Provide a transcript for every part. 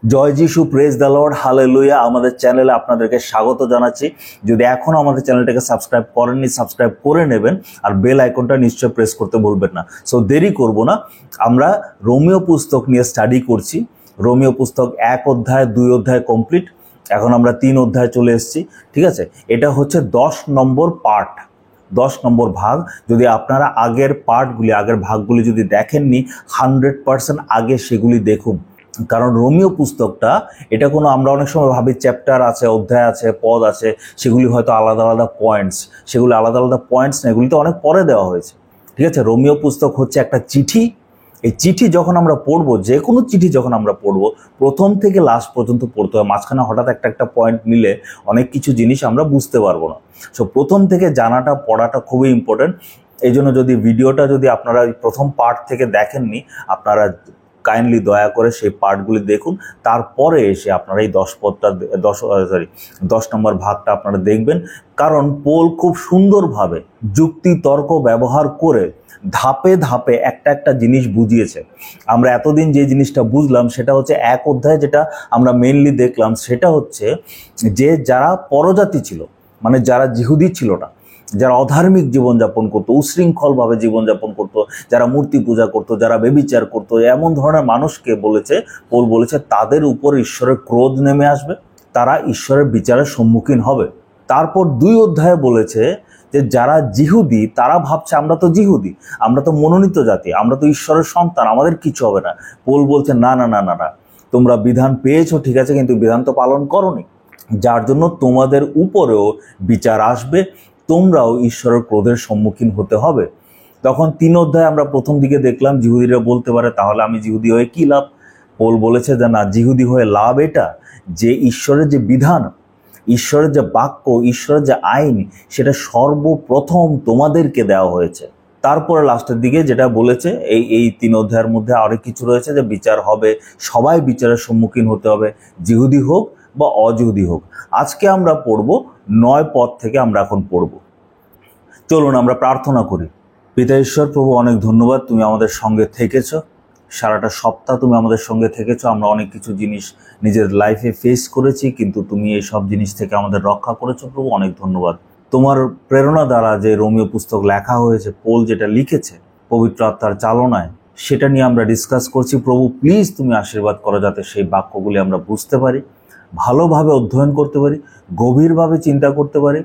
জয় যিশু, praise the Lord, hallelujah. আমাদের চ্যানেলে আপনাদেরকে স্বাগত জানাচ্ছি। যদি এখনো আমাদের চ্যানেলটাকে সাবস্ক্রাইব করেননি, সাবস্ক্রাইব করে নেবেন আর বেল আইকনটা নিশ্চয়ই প্রেস করতে ভুলবেন না। সো দেরি করব না, আমরা রোমিও পুস্তক নিয়ে স্টাডি করছি। রোমিও পুস্তক 1 অধ্যায় 2 অধ্যায় কমপ্লিট, এখন আমরা 3 অধ্যায় চলে এসেছি। ঠিক আছে, এটা হচ্ছে 10 নম্বর পার্ট, 10 নম্বর ভাগ। যদি আপনারা আগের ভাগগুলি যদি দেখেননি, 100% আগে সেগুলি দেখুন। কারণ রোমিও পুস্তকটা এটা কোনো, আমরা অনেক সময় ভাবি চ্যাপ্টার আছে, অধ্যায় আছে, পদ আছে, সেগুলি হয়তো আলাদা আলাদা পয়েন্টস। সেগুলি আলাদা আলাদা পয়েন্টস না, এগুলি তো অনেক পরে দেওয়া হয়েছে। ঠিক আছে, রোমিও পুস্তক হচ্ছে একটা চিঠি। এই চিঠি যখন আমরা পড়বো, যে কোনো চিঠি যখন আমরা পড়বো, প্রথম থেকে লাস্ট পর্যন্ত পড়তে হয়। মাঝখানে হঠাৎ একটা পয়েন্ট নিলে অনেক কিছু জিনিস আমরা বুঝতে পারবো না। সো প্রথম থেকে জানাটা, পড়াটা খুবই ইম্পর্টেন্ট। এই জন্য যদি ভিডিওটা যদি আপনারা প্রথম পার্ট থেকে দেখেননি, আপনারা কাইন্ডলি দয়া করে সেই পার্টগুলি দেখুন, তারপরে এসে আপনারা এই 10 নম্বর ভাগটা আপনারা দেখবেন। কারণ পোল খুব সুন্দরভাবে যুক্তি তর্ক ব্যবহার করে ধাপে ধাপে একটা জিনিস বুঝিয়েছে। আমরা এতদিন যে জিনিসটা বুঝলাম সেটা হচ্ছে 1 অধ্যায়, যেটা আমরা মেইনলি দেখলাম সেটা হচ্ছে যে যারা পরজাতি ছিল, মানে যারা জিহুদি ছিল না, যারা অধার্মিক জীবনযাপন করতো, উশৃঙ্খলভাবে জীবনযাপন করতো, যারা মূর্তি পূজা করতো, যারা ব্যভিচার করতো, এমন ধরনের মানুষকে পোল বলেছে তাদের উপর ঈশ্বরের ক্রোধ নেমে আসবে, তারা ঈশ্বরের বিচারের সম্মুখীন হবে। তারপর 2 অধ্যায়ে বলেছে যে যারা জিহুদি, তারা ভাবছে আমরা তো জিহুদি, আমরা তো মনোনীত জাতি, আমরা তো ঈশ্বরের সন্তান, আমাদের কিছু হবে না। পোল বলছে না না না না না, তোমরা বিধান পেয়েছো ঠিক আছে, কিন্তু বিধান তো পালন করোনি, যার জন্য তোমাদের উপরেও বিচার আসবে, তোমরাও ঈশ্বরের ক্রোধের সম্মুখীন হতে হবে। তখন 3 অধ্যায় আমরা প্রথম দিকে দেখলাম জিহুদিরা বলতে পারে তাহলে আমি জিহুদি হয়ে কি লাভ। পোল বলেছে যে না, জিহুদি হয়ে লাভ এটা যে ঈশ্বরের যে বিধান, ঈশ্বরের যে বাক্য, ঈশ্বরের যে আইন, সেটা সর্বপ্রথম তোমাদেরকে দেওয়া হয়েছে। তারপরে লাস্টের দিকে যেটা বলেছে, এই 3 অধ্যায়ের মধ্যে আরো কিছু রয়েছে যে বিচার হবে, সবাই বিচারের সম্মুখীন হতে হবে, জিহুদি হোক বা অজিহুদি হোক। আজকে আমরা পড়ব 9 পদ থেকে, আমরা এখন পড়ব। চলুন আমরা প্রার্থনা করি। পিতা ঈশ্বর, প্রভু অনেক ধন্যবাদ, তুমি আমাদের সঙ্গে থেকেছো, সারাটা সপ্তাহ তুমি আমাদের সঙ্গে থেকেছো। আমরা অনেক কিছু জিনিস নিজের লাইফে ফেস করেছি, কিন্তু তুমি এই সব জিনিস থেকে আমাদের রক্ষা করেছো প্রভু, অনেক ধন্যবাদ। তোমার প্রেরণা দ্বারা যে রোমিও পুস্তক লেখা হয়েছে, পোল যেটা লিখেছে পবিত্র আত্মার চালনায়, সেটা নিয়ে আমরা ডিসকাস করছি। প্রভু প্লিজ তুমি আশীর্বাদ করো, যাতে সেই বাক্যগুলি আমরা বুঝতে পারি, ভালোভাবে অধ্যয়ন করতে পারি, গভীরভাবে চিন্তা করতে পারি,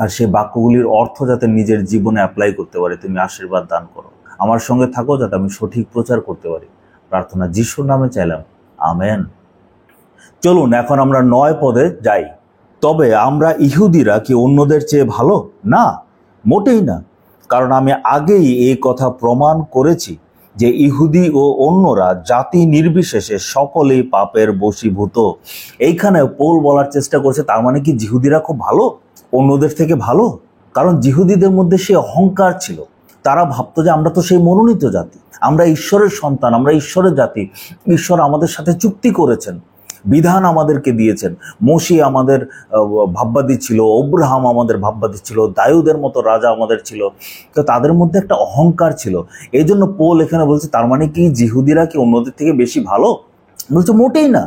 আর সেই বাক্যগুলির অর্থ যাতে নিজের জীবনে অ্যাপ্লাই করতে পারি। তুমি আশীর্বাদ দান করো, আমার সঙ্গে থাকো, যাতে আমি সঠিক প্রচার করতে পারি। প্রার্থনা যিশুর নামে চাইলাম, আমেন। চলুন এখন আমরা 9 পদে যাই। তবে আমরা ইহুদিরা কি অন্যদের চেয়ে ভালো? না, মোটেই না। কারণ আমি আগেই এই কথা প্রমাণ করেছি যে ইহুদি ও অন্যরা জাতি নির্বিশেষে সকলেই পাপের বশীভূত। এইখানে পোল বলার চেষ্টা করছে, তার মানে কি জিহুদিরা খুব ভালো, অন্যদের থেকে ভালো? কারণ জিহুদিদের মধ্যে সে অহংকার ছিল। তারা ভাবতো যে আমরা তো সেই মনোনীত জাতি, আমরা ঈশ্বরের সন্তান, আমরা ঈশ্বরের জাতি, ঈশ্বর আমাদের সাথে চুক্তি করেছেন, বিধান আমাদেরকে দিয়েছেন, মসি আমাদের ভাববাদী ছিল, অব্রাহাম আমাদের ভাববাদী ছিল, দাউদের মতো রাজা আমাদের ছিল। তো তাদের মধ্যে একটা অহংকার ছিল। এই জন্য পোল এখানে বলছে তার মানে কি জিহুদিরা কি অন্যদের থেকে বেশি ভালো? বলছে মোটেই না।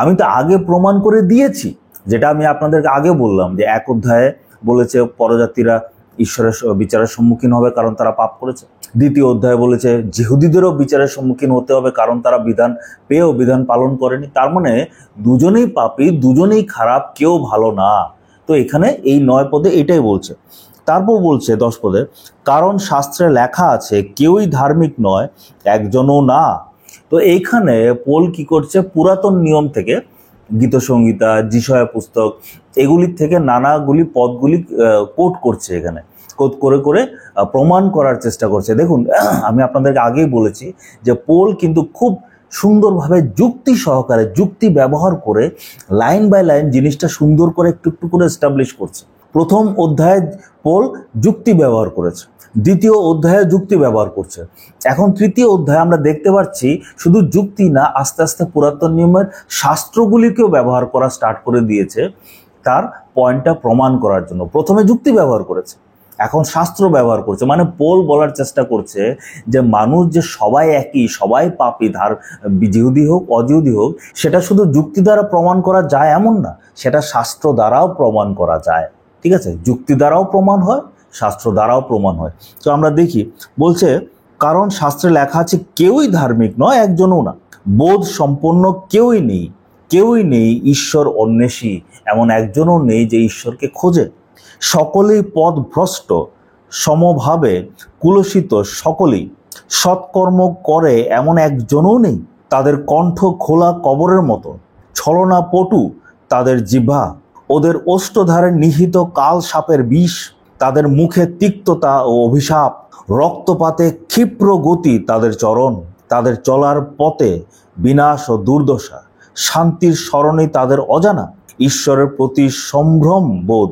আমি তো আগে প্রমাণ করে দিয়েছি, যেটা আমি আপনাদেরকে আগে বললাম যে 1 অধ্যায়ে বলেছে পরজাতিরা ঈশ্বরের বিচারের সম্মুখীন হবে কারণ তারা পাপ করেছে। 2 অধ্যায়ে বলেছে জিহুদিদেরও বিচারের সম্মুখীন হতে হবে কারণ তারা বিধান পেয়েও বিধান পালন করেনি। তার মানে দুজনেই পাপী, দুজনেই খারাপ, কেউ ভালো না। তো এখানে এই 9 পদে এটাই বলছে। তারপর বলছে 10 পদে, কারণ শাস্ত্রে লেখা আছে কেউই ধার্মিক নয়, একজনও না। তো এইখানে পোল কি করছে, পুরাতন নিয়ম থেকে, গীতসংহিতা, যিশয়া পুস্তক, এগুলির থেকে নানাগুলি পদগুলি কোট করছে, এখানে কোট করে করে প্রমাণ করার চেষ্টা করছে। দেখুন, আমি আপনাদেরকে আগেই বলেছি যে পোল কিন্তু খুব সুন্দরভাবে যুক্তি সহকারে, যুক্তি ব্যবহার করে লাইন বাই লাইন জিনিসটা সুন্দর করে একটু একটু করে এস্টাবলিশ করছে। প্রথম অধ্যায়ে পোল যুক্তি ব্যবহার করেছে, 2য় অধ্যায়ে যুক্তি ব্যবহার করছে, এখন 3য় অধ্যায়ে আমরা দেখতে পাচ্ছি শুধু যুক্তি না, আস্তে আস্তে পুরাতন নিয়মের শাস্ত্রগুলিকেও ব্যবহার করা স্টার্ট করে দিয়েছে তার পয়েন্টটা প্রমাণ করার জন্য। প্রথমে যুক্তি ব্যবহার করেছে, এখন শাস্ত্র ব্যবহার করছে। মানে পোল বলার চেষ্টা করছে যে মানুষ যে সবাই একই, সবাই পাপী, জিহুদি হোক অজিহুদি হোক, সেটা শুধু যুক্তি দ্বারা প্রমাণ করা যায় এমন না, সেটা শাস্ত্র দ্বারাও প্রমাণ করা যায়। ঠিক আছে, যুক্তি দ্বারাও প্রমাণ হয়, শাস্ত্র দ্বারাও প্রমাণ হয়। তো আমরা দেখি বলছে, কারণ শাস্ত্রে লেখা আছে কেউই ধার্মিক নয়, একজনও না, বোধ সম্পন্ন কেউই নেই ঈশ্বর অন্বেষী, এমন একজনও নেই যে ঈশ্বরকে খোঁজে। সকলেই পথভ্রষ্ট, সমভাবে কুলসিত সকলেই, সৎকর্ম করে এমন একজনও নেই। তাদের কণ্ঠ খোলা কবরের মতো, ছলনাপটু তাদের জিহ্বা, ওদের ওষ্ঠধারে নিহিত কাল সাপের বিষ, তাদের মুখে তিক্ততা ও অভিশাপ, রক্তপাতে ক্ষিপ্র গতি তাদের চরণ, তাদের চলার পথে বিনাশ ও দুর্দশা, শান্তির স্মরণে তাদের অজানা, ঈশ্বরের প্রতি সম্ভ্রম বোধ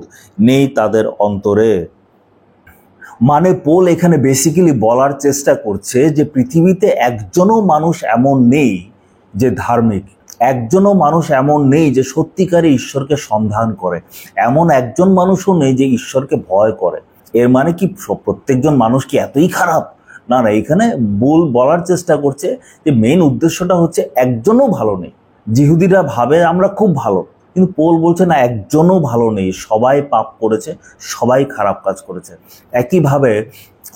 নেই তাদের অন্তরে। মানে পোল এখানে বেসিক্যালি বলার চেষ্টা করছে যে পৃথিবীতে একজনও মানুষ এমন নেই যে ধার্মিক, একজনও মানুষ এমন নেই যে সত্যিকারে ঈশ্বরকে সন্ধান করে, এমন একজন মানুষও নেই যে ঈশ্বরকে ভয় করে। এর মানে কি প্রত্যেকজন মানুষ কি এতই খারাপ? না, এখানে বলার চেষ্টা করছে যে মেইন উদ্দেশ্যটা হচ্ছে একজনও ভালো নেই। জিহুদিরা ভাবে আমরা খুব ভালো, কিন্তু পোল বলছে না, একজনও ভালো নেই, সবাই পাপ করেছে, সবাই খারাপ কাজ করেছে। একইভাবে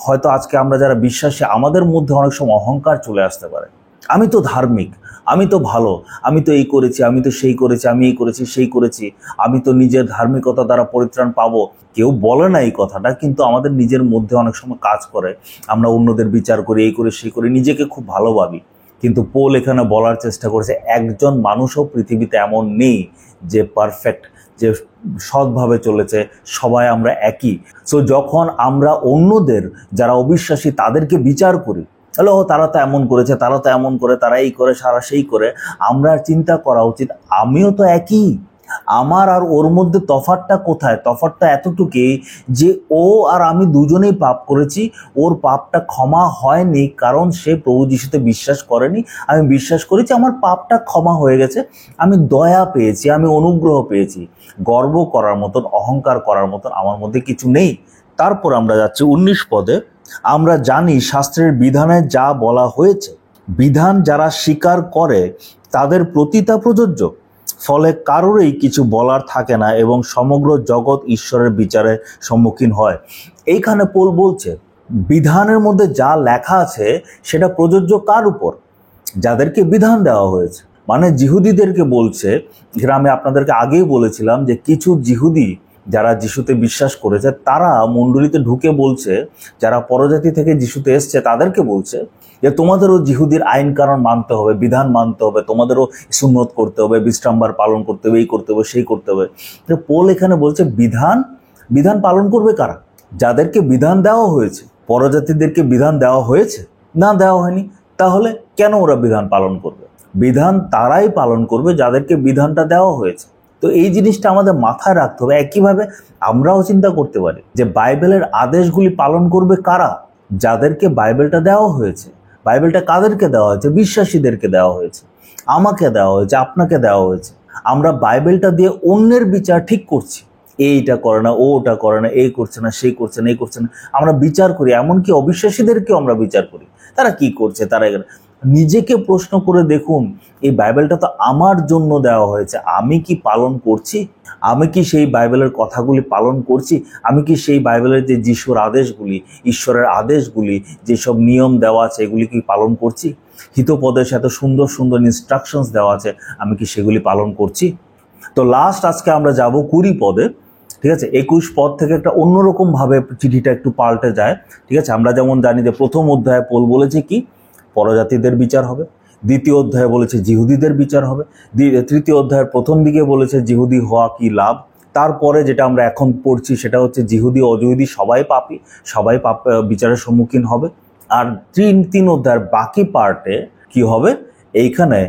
হয়তো আজকে আমরা যারা বিশ্বাসী, আমাদের মধ্যে অনেক সময় অহংকার চলে আসতে পারে। আমি তো ধার্মিক, আমি তো ভালো, আমি তো এই করেছি, আমি তো সেই করেছি, আমি এই করেছি সেই করেছি, আমি তো নিজের ধার্মিকতা দ্বারা পরিত্রাণ পাবো। কেউ বলে না এই কথাটা, কিন্তু আমাদের নিজের মধ্যে অনেক সময় কাজ করে। আমরা অন্যদের বিচার করি, এই করি সেই করি, নিজেকে খুব ভালো ভাবি। কিন্তু পোল এখানে বলার চেষ্টা করেছে একজন মানুষও পৃথিবীতে এমন নেই যে পারফেক্ট, যে সৎভাবে চলেছে, সবাই আমরা একই। সো যখন আমরা অন্যদের যারা অবিশ্বাসী তাদেরকে বিচার করি, তাহলে তারা তো এমন করেছে, তারা তো এমন করে, তারা এই করে, সারা সেই করে, আমরা চিন্তা করা উচিত আমিও তো একই, আমার আর ওর মধ্যে তফাৎটা কোথায়? তফাৎটা এতটুকুই যে ও আর আমি দুজনেই পাপ করেছি, ওর পাপটা ক্ষমা হয়নি কারণ সে প্রভু যিশুতে বিশ্বাস করেনি, আমি বিশ্বাস করেছি, আমার পাপটা ক্ষমা হয়ে গেছে, আমি দয়া পেয়েছি, আমি অনুগ্রহ পেয়েছি। গর্ব করার মতন, অহংকার করার মতন আমার মধ্যে কিছু নেই। তারপর আমরা যাচ্ছি 19 পদে। আমরা জানি শাস্ত্রের বিধানে যা বলা হয়েছে, বিধান যারা স্বীকার করে তাদের প্রতি তা প্রযোজ্য, ফলে কারোরই কিছু বলার থাকে না এবং সমগ্র জগৎ ঈশ্বরের বিচারের সম্মুখীন হয়। এইখানে পোল বলছে বিধানের মধ্যে যা লেখা আছে সেটা প্রযোজ্য কার উপর? যাদেরকে বিধান দেওয়া হয়েছে। মানে জিহুদিদেরকে বলছে। এখানে আমি আপনাদেরকে আগেই বলেছিলাম যে কিছু জিহুদি যারা যিশুতে বিশ্বাস করেছে তারা মণ্ডলীতে ঢুকে বলছে, যারা পরজাতি থেকে যিশুতে এসছে তাদেরকে বলছে যে তোমাদেরও জিহুদির আইন কারণ মানতে হবে, বিধান মানতে হবে, তোমাদেরও সুন্নত করতে হবে, বিশ্রামবার পালন করতে হবে, এই করতে হবে, সেই করতে হবে। পোল এখানে বলছে বিধান পালন করবে কারা? যাদেরকে বিধান দেওয়া হয়েছে। পরজাতিদেরকে বিধান দেওয়া হয়েছে? না, দেওয়া হয়নি। তাহলে কেন ওরা বিধান পালন করবে? বিধান তারাই পালন করবে যাদেরকে বিধানটা দেওয়া হয়েছে। তো এই জিনিসটা আমাদের মাথায় রাখতে হবে। একইভাবে আমরাও চিন্তা করতে পারি যে বাইবেলের আদেশগুলি পালন করবে কারা? যাদেরকে বাইবেলটা দেওয়া হয়েছে। বাইবেলটা কাদেরকে দেওয়া হয়েছে? বিশ্বাসীদেরকে দেওয়া হয়েছে, আমাকে দেওয়া হয়েছে, আপনাকে দেওয়া হয়েছে। আমরা বাইবেলটা দিয়ে অন্যের বিচার ঠিক করছি, এইটা করে না, ওটা করে না, এই করছে না, সেই করছে না, এই করছে না, আমরা বিচার করি। এমনকি অবিশ্বাসীদেরকেও আমরা বিচার করি, তারা কি করছে, তারা। নিজেকে প্রশ্ন করে দেখুন, এই বাইবেলটা তো আমার জন্য দেওয়া হয়েছে, আমি কি পালন করছি? আমি কি সেই বাইবেলের কথাগুলি পালন করছি? আমি কি সেই বাইবেলের যে যিশুর আদেশগুলি, ঈশ্বরের আদেশগুলি, যেসব নিয়ম দেওয়া আছে এগুলি কি পালন করছি? হিতোপদের সাথে সুন্দর সুন্দর ইনস্ট্রাকশনস দেওয়া আছে, আমি কি সেগুলি পালন করছি? তো লাস্ট আজকে আমরা যাব 20 পদে। ঠিক আছে, 21 পদ থেকে একটা অন্যরকম ভাবে চিঠিটা একটু পাল্টে যায়। ঠিক আছে, আমরা যেমন জানি যে প্রথম অধ্যায়ে পোল বলেছে কি পরজাতিদের বিচার হবে, দ্বিতীয় অধ্যায়ে বলেছে জিহুদিদের বিচার হবে, তৃতীয় অধ্যায়ের প্রথম দিকে বলেছে জিহুদি হওয়া কি লাভ। তারপরে যেটা আমরা এখন পড়ছি সেটা হচ্ছে জিহুদি অজিহুদি সবাই পাপী, সবাই পাপ বিচারের সম্মুখীন হবে। আর তিন অধ্যায়ের বাকি পার্টে কি হবে? এইখানে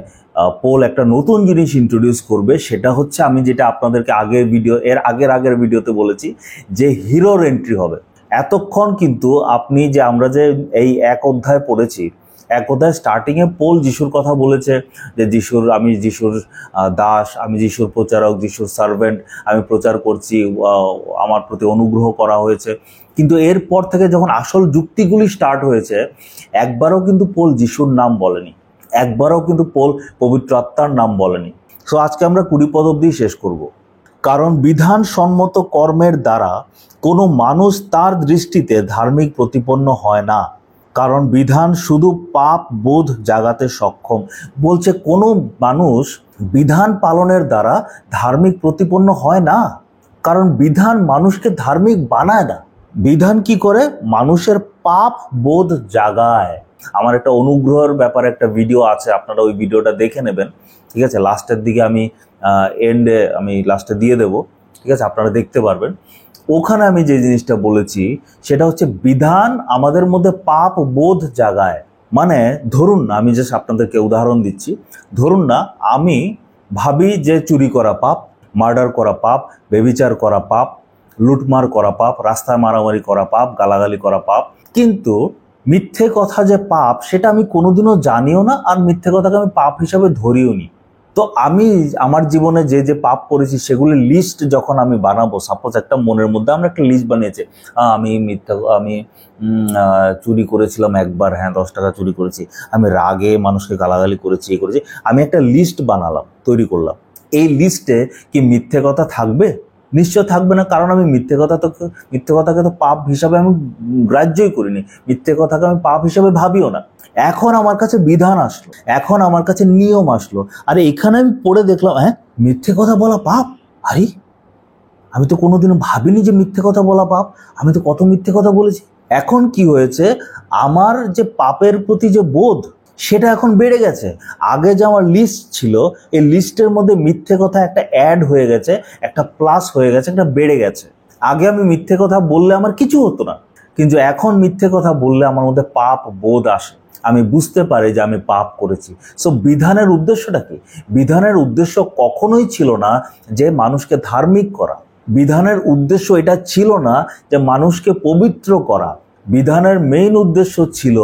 পোল একটা নতুন জিনিস ইন্ট্রোডিউস করবে, সেটা হচ্ছে আমি যেটা আপনাদেরকে আগের ভিডিওতে বলেছি যে হিরোর এন্ট্রি হবে। এতক্ষণ কিন্তু আমরা যে এই এক অধ্যায় পড়েছি, এক কথায় স্টার্টিংয়ে পোল যিশুর কথা বলেছে যে আমি যিশুর দাস, আমি যিশুর প্রচারক, যিশুর সার্ভেন্ট, আমি প্রচার করছি, আমার প্রতি অনুগ্রহ করা হয়েছে। কিন্তু এরপর থেকে যখন আসল যুক্তিগুলি স্টার্ট হয়েছে, একবারও কিন্তু পোল যিশুর নাম বলেনি, একবারও কিন্তু পোল পবিত্র আত্মার নাম বলেনি। সো আজকে আমরা 20 পদ অবধি শেষ করব। কারণ বিধানসম্মত কর্মের দ্বারা কোনো মানুষ তার দৃষ্টিতে ধার্মিক প্রতিপন্ন হয় না, কারণ বিধান শুধু পাপ বোধ জাগাতে সক্ষম। বলছে কোনো মানুষ বিধান পালনের দ্বারা ধার্মিক প্রতিপন্ন হয় না, কারণ বিধান মানুষকে ধার্মিক বানায় না। বিধান কি করে? মানুষের পাপ বোধ জাগায়। আমার একটা অনুগ্রহের ব্যাপারে একটা ভিডিও আছে, আপনারা ওই ভিডিওটা দেখে নেবেন, ঠিক আছে? লাস্টের দিকে আমি লাস্টে দিয়ে দেব, ঠিক আছে? আপনারা দেখতে পারবেন। ওখানে আমি যে জিনিসটা বলেছি সেটা হচ্ছে বিধান আমাদের মধ্যে পাপ বোধ জাগায়। মানে ধরুন না, আমি জাস্ট আপনাদেরকে উদাহরণ দিচ্ছি, ধরুন না আমি ভাবি যে চুরি করা পাপ, মার্ডার করা পাপ, ব্যভিচার করা পাপ, লুটমার করা পাপ, রাস্তায় মারামারি করা পাপ, গালাগালি করা পাপ, কিন্তু মিথ্যে কথা যে পাপ সেটা আমি কোনোদিনও জানিও না, আর মিথ্যে কথাকে আমি পাপ হিসাবে ধরিও নি। তো আমি আমার জীবনে যে যে পাপ করেছি সেগুলির লিস্ট যখন আমি বানাবো, সাপোজ একটা মনের মধ্যে আমরা একটা লিস্ট বানিয়েছি, আমি চুরি করেছিলাম একবার, হ্যাঁ 10 টাকা চুরি করেছি, আমি রাগে মানুষকে গালাগালি করেছি, আমি একটা লিস্ট বানালাম, তৈরি করলাম। এই লিস্টে কি মিথ্যে কথা থাকবে? নিশ্চয় থাকবে না, কারণ আমি মিথ্যে কথাকে তো পাপ হিসাবে আমি গ্রাহ্যই করিনি, মিথ্যে কথাকে আমি পাপ হিসাবে ভাবিও না। এখন আমার কাছে বিধান আসলো, এখন আমার কাছে নিয়ম আসলো, আরে এখানে আমি পড়ে দেখলাম, হ্যাঁ মিথ্যে কথা বলা পাপ। আরে আমি তো কোনোদিনও ভাবিনি যে মিথ্যে কথা বলা পাপ, আমি তো কত মিথ্যে কথা বলেছি। এখন কি হয়েছে, আমার যে পাপের প্রতি যে বোধ সেটা এখন বেড়ে গেছে। আগে যে আমার লিস্ট ছিল, এই লিস্টের মধ্যে মিথ্যে কথা একটা অ্যাড হয়ে গেছে, একটা প্লাস হয়ে গেছে, একটা বেড়ে গেছে। আগে আমি মিথ্যে কথা বললে আমার কিছু হতো না, কিন্তু এখন মিথ্যে কথা বললে আমার মধ্যে পাপ বোধ আসে, আমি বুঝতে পারি যে আমি পাপ করেছি। সো বিধানের উদ্দেশ্যটা কি? বিধানের উদ্দেশ্য কখনোই ছিল না যে মানুষকে ধার্মিক করা, বিধানের উদ্দেশ্য এটা ছিল না যে মানুষকে পবিত্র করা। বিধানের মেইন উদ্দেশ্য ছিল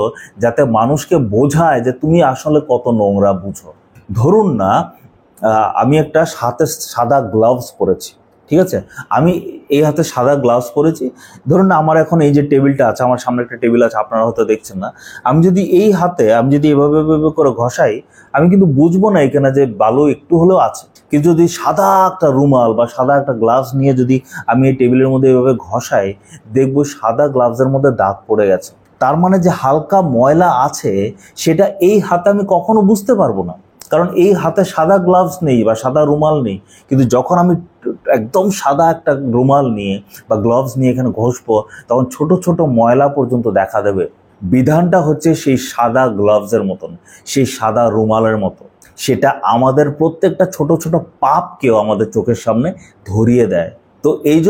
যাতে মানুষকে বোঝায় যে তুমি আসলে কত নোংরা বুঝো। ধরুন না আমি একটা হাতে সাদা গ্লাভস পরেছি, ঠিক আছে? আমি এই হাতে সাদা গ্লাভস পরেছি, ধরুন না আমার এখন এই যে টেবিলটা আছে, আমার সামনে একটা টেবিল আছে, আপনারা হয়তো দেখছেন না, আমি যদি এই হাতে এভাবে করে ঘষাই, আমি কিন্তু বুঝবো না এখানে যে বালু একটু হলেও আছে। কিন্তু যদি সাদা একটা রুমাল বা সাদা একটা গ্লাভস নিয়ে যদি আমি এই টেবিলের মধ্যে এভাবে ঘষাই, দেখবো সাদা গ্লাভসের মধ্যে দাগ পড়ে গেছে। তার মানে যে হালকা ময়লা আছে সেটা এই হাতে আমি কখনো বুঝতে পারবো না, কারণ এই হাতে সাদা গ্লাভস নেই বা সাদা রুমাল নেই। কিন্তু যখন আমি একদম সাদা একটা রুমাল নিয়ে বা গ্লাভস নিয়ে এখানে ঘষবো, তখন ছোট ছোট ময়লা পর্যন্ত দেখা দেবে। বিধানটা হচ্ছে সেই সাদা গ্লাভসের মতন, সেই সাদা রুমালের মতো, সেটা আমাদের প্রত্যেকটা ছোট ছোট পাপকেও আমাদের চোখের সামনে ধরিয়ে দেয়। তো এই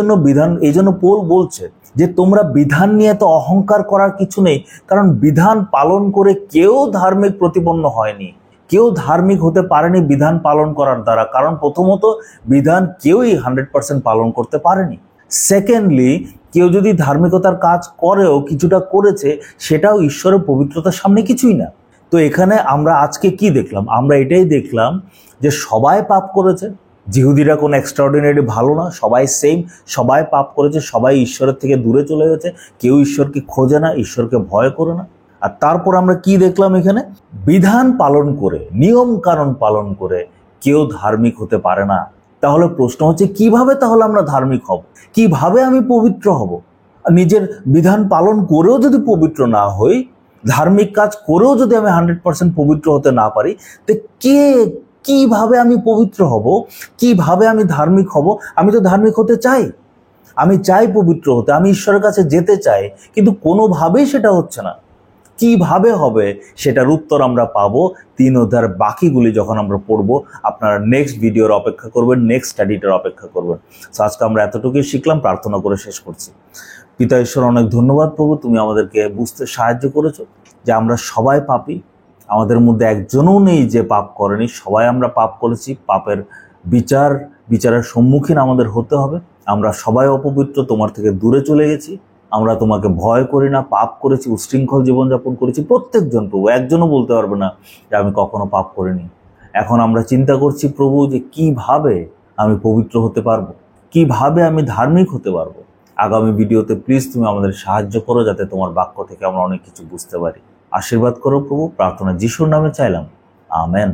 জন্য পোল বলছে যে তোমরা বিধান নিয়ে তো অহংকার করার কিছু নেই, কারণ বিধান পালন করে কেউ ধার্মিক প্রতিপন্ন হয়নি, কেউ ধার্মিক হতে পারেনি বিধান পালন করার দ্বারা। কারণ প্রথমত বিধান কেউই 100% পালন করতে পারেনি। সেকেন্ডলি, কেউ যদি ধার্মিকতার কাজ করেও কিছুটা করেছে, সেটাও ঈশ্বরের পবিত্রতার সামনে কিছুই না। তো এখানে আমরা আজকে কি দেখলাম? আমরা এটাই দেখলাম যে সবাই পাপ করেছে, জিহুদিরা কোনো এক্সট্রাঅর্ডিনারি ভালো না, সবাই সেম, সবাই পাপ করেছে, সবাই ঈশ্বরের থেকে দূরে চলে গেছে, কেউ ঈশ্বরকে খোঁজে না, ঈশ্বরকে ভয় করে না। আর তারপর আমরা কি দেখলাম? এখানে বিধান পালন করে, নিয়ম কানুন পালন করে কেউ ধার্মিক হতে পারে না। তাহলে প্রশ্ন হচ্ছে কিভাবে তাহলে আমরা ধার্মিক হব, কিভাবে আমি পবিত্র হব? নিজের বিধান পালন করেও যদি পবিত্র না হই, ধার্মিক কাজ করেও যদি আমি 100% পবিত্র হতে না পারি, তো কিভাবে আমি পবিত্র হব, কিভাবে আমি ধার্মিক হব? আমি তো ধার্মিক হতে চাই, আমি চাই পবিত্র হতে, আমি ঈশ্বরের কাছে যেতে চাই, কিন্তু কোনোভাবেই সেটা হচ্ছে না। কিভাবে হবে সেটার উত্তর আমরা পাবো 3 অধ্যায়ের বাকিগুলি যখন আমরা পড়বো। আপনারা নেক্সট ভিডিওর অপেক্ষা করবেন, নেক্সট স্টাডিটার অপেক্ষা করবেন। সো আজকে আমরা এতটুকুই শিখলাম, প্রার্থনা করে শেষ করছি। পিতা ঈশ্বর, অনেক ধন্যবাদ প্রভু, তুমি আমাদেরকে বুঝতে সাহায্য করেছো যে আমরা সবাই পাপী, আমাদের মধ্যে একজনও নেই যে পাপ করেনি, সবাই আমরা পাপ করেছি। পাপের বিচারের সম্মুখীন আমাদের হতে হবে। আমরা সবাই অপবিত্র, তোমার থেকে দূরে চলে গেছি, আমরা তোমাকে ভয় করি না, পাপ করেছি, উশৃঙ্খল জীবনযাপন করেছি। প্রত্যেকজন প্রভু, একজনও বলতে পারবে না যে আমি কখনো পাপ করিনি। এখন আমরা চিন্তা করছি প্রভু যে কিভাবে আমি পবিত্র হতে পারবো, কিভাবে আমি ধার্মিক হতে পারবো। আগামী ভিডিওতে প্লিজ তুমি আমাদের সাহায্য করো, যাতে তোমার বাক্য থেকে আমরা অনেক কিছু বুঝতে পারি। আশীর্বাদ করো প্রভু, প্রার্থনা যিশুর নামে চাইলাম, আমেন।